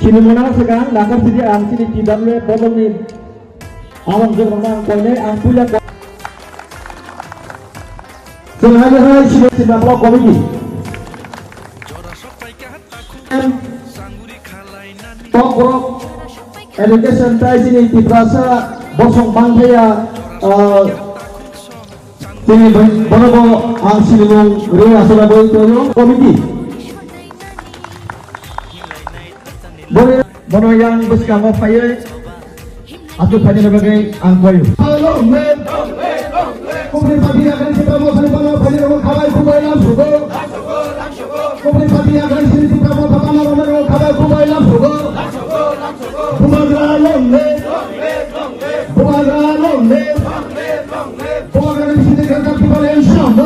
Sini mana sekarang nakar sini ang sini tidak boleh potong ni awang jemang kau ni ang punya sengaja hai sini tidak boleh komedi Pokok education tay sini tibrasa bosong bangkaya sini bonobo ang sini mong ria sudah boleh tuju komedi boleh bono yang bersama saya atau pada sebagai angkoy. Halo men, kemudian pagi akan kita mau saling panggil pada orang kawai kubai lam sugo. Kemudian pagi akan sini kita mau panggil orang kawai kubai lam sugo. Bumagra men, bumagra men, bumagra di sini kita people Islam,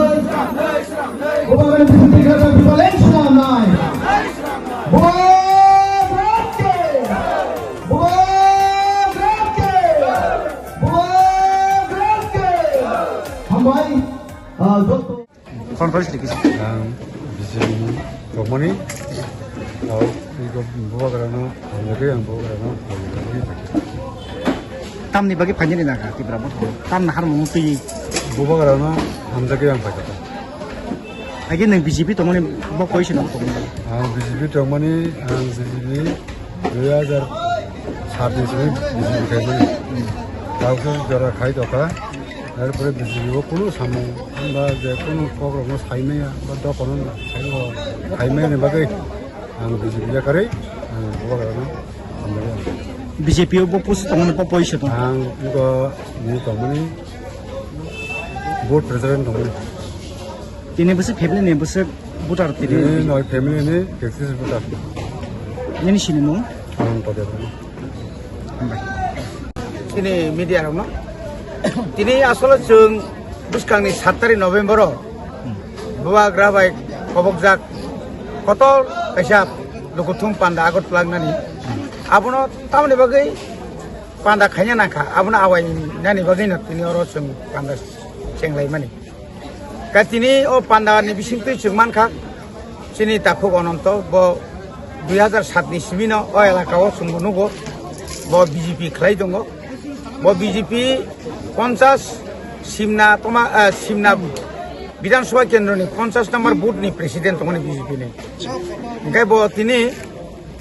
bumagra di sini kita people Islam naik. Kon first dikis. Bising komuni. Iku bawa kerana, lagi yang bawa kerana, lagi. Tam ni bagi panjang ni nak ti berapa? Tam nak harus mesti. Bawa kerana, lagi yang baca. Lagi neng BJP tu mana bawa posisi nak tu. BJP tu mana, BJP 2026 ni BJP kaya ni. Tahu jara kaya tu apa? তারপরে BJP কোনো সামু বা যে কোনো programme সাইমেয়া বা দোকান সাইমেয়া বাকি আং BJP করে BJP bu pus tangan apa posisi tu? আং ini tomani board president tomani Ini besar family ni besar butar tadi. ini noi family ni keksis buta Ini sini no. ang pada ini media orang no. Ini asal jeng buskang ni 7 November bawa grabai kobokjak kotor kesap lukutung panda agot pelang nani abuno tahu ni bagai panda kanya naka abuno awai nani bagai nat ini orang jeng panda cenglai mani kat ini oh panda ni bising tu cengman kak sini takut ononto bo 2007 ni sebina oh elaka oh sungguh bo BJP kelai dongo bo BJP 50 Simna Simna Bidansabha Kendra ni 50 number booth ni presiden tomani BJP ni. Enggak bo tini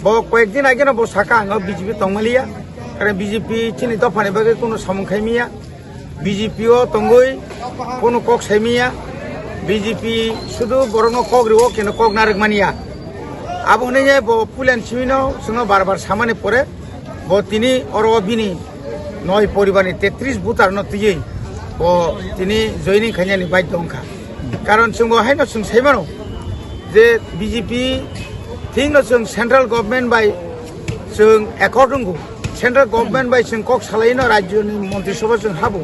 bo koyek din aja na bo saka ang BJP tongmalia karena BJP cini to pane bagai kuno samung khaimia BJP o tonggoi kuno kok khaimia BJP sudu borono kok riwo keno kok narik mania. Abo ne bo pulen chimino sungo bar samane pore bo tini oro bini নয় পরিবারে 33 বুতার নতিয়ে ও তিনি joining খাইনানি বাধ্য হংখা কারণ जों हायनो जों साइमानो जे BJP थिंनो जों central government by जों एकर्डिंग central government by जों कक सालायनो राज्यनि मन्त्रिसभा जों हाबो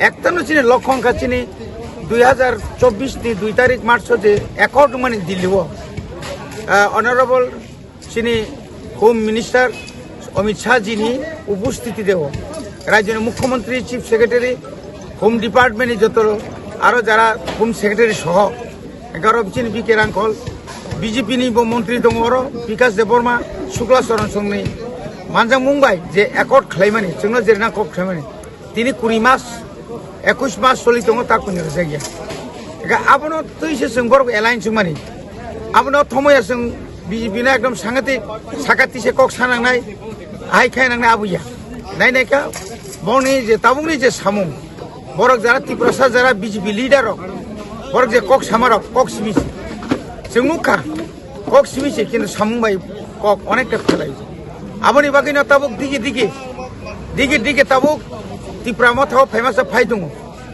एकतानो चिनि लक्ष्य हंखा चिनि 2024 नि 2 तारिख मार्च जे एकर्डिंग माने दिल्लीओ অনারেবল চিনি হোম মিনিস্টার অমিত শাহ জিনি উপস্থিতি দেব রাজ্যের মুখ্যমন্ত্রী চিফ সেক্রেটারি হোম ডিপার্টমেন্ট যত আরো যারা হোম সেক্রেটারি সহ 11 চিনি বিকে রাঙ্কল বিজেপি নি মন্ত্রী দङ বিকাশ দেববর্মা শুক্লা চরণ সংনি মানজাং মুম্বাই যে একর্ড খালাইমানি जोंनो जेरना कक खालामनि তিনি 20 মাস 21 মাস চলি দङ তা কোন जायगा एगा आबनो तैसे जों बर एलायन्स मानि आबनो थमया जों बीजेपी ना एकदम सांगतिक साखातिसे कक सानांनाय आइ खायनांनाय आबुया नायनायका बनि जे ताबुंनि जे सामुं बरक Zara Tiprasa Zara BJP lidar बरक जे कक सामारक कक सिबिस जों नुखा कक सिबिसे किन्तु सामुं बाय कक अनेकटा खालाय आबनि बागैनो ताबुक दिगे ताबुक तिप्रा मथाव फेमास फाइ दङ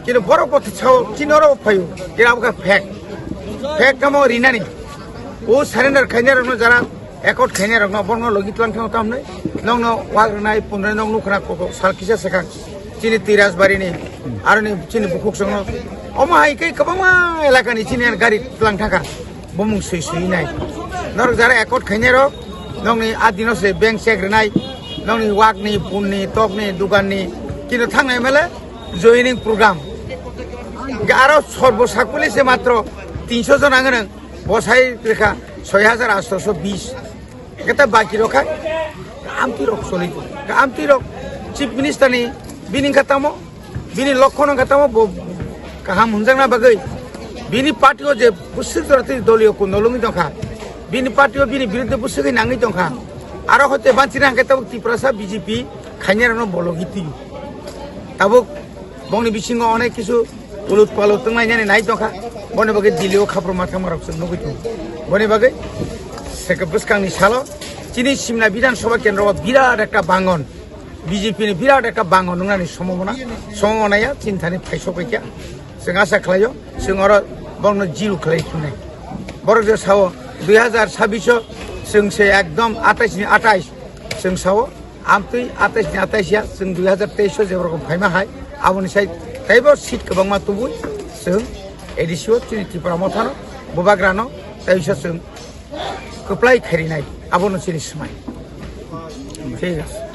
किन्तु बरक पथाव किनरो फायु किराबका फेक कामो रिनानि ओ सारेन्डार खायनारनो जारा एकर्ड खायनारनो बर्न लगितलांथाव तामनै नंनो वागनाय पुनरे नंग नुखना कको सालकिसा सेखां चिनि तिराजबारिनि आरो चिनि बुकुक संनो अमा हाइकै गोबां एलाकानि चिनि गारि लांथाखा बमुं सैनाय नर जारा एकर्ड खायनारो नंनि आदिनसे बेंक सेग्रेनाय नंनि वागनि पुननि तकनि दुकाननि किन्तु थांनाय मेले जयनिं प्रग्राम आरो सर्वसाकुलिसे मात्र 300 জন আঙেন বসাই রেখা 6820 এটা বাকি রক্ষা আমতি রক চলি আমতি রক চিফ মিনিস্টারনি বিনি খাতামো বিনি লক্ষণ খাতামো কাহাম হুনজাংনা বাগৈ বিনি পার্টিও যে বুসিদরতি দলীয় কুনলুমি দখা বিনি পার্টিও বিনি বিরুদ্ধে বুসিগৈ নাঙি দখা আর হতে বাঁচিনা খাতাবো ত্রিপুরাসা বিজেপি খাইনারানো বলগিতি তাবুক বংনি বিসিঙ্গ অনেক কিছু উলুট পালুট তংলাইনাनै নাই দখা বনে বাগै দিল্লিयाव खाब्र माथा मारक जों नुगैथों बने बागै सेके बुसखांनि साल चिनि सिमना विधानसभा केन्द्रआव बिराट एक बांगन बिजेपि नि बिराट एक बांगन नंनानै सममनाया चिन्तानि फायसबायखा जों आसा खालायो जों आरो बंनो जिरु खालायफिननाय बरजो साव 2026 जों से एकदम 28 नि 28 जों साव आमतै 28 नि 28 या जों 2023 जेबरखम फायमा हाय आबोनि साइ ताइबो सीट गोबांमा तुबुय जों एडिसिओ त्रिपुरा मथानो बुबाग्रानो ताइसो जों कप्लाय खारिनाय आबोनो सिनि समाय ठीक আছে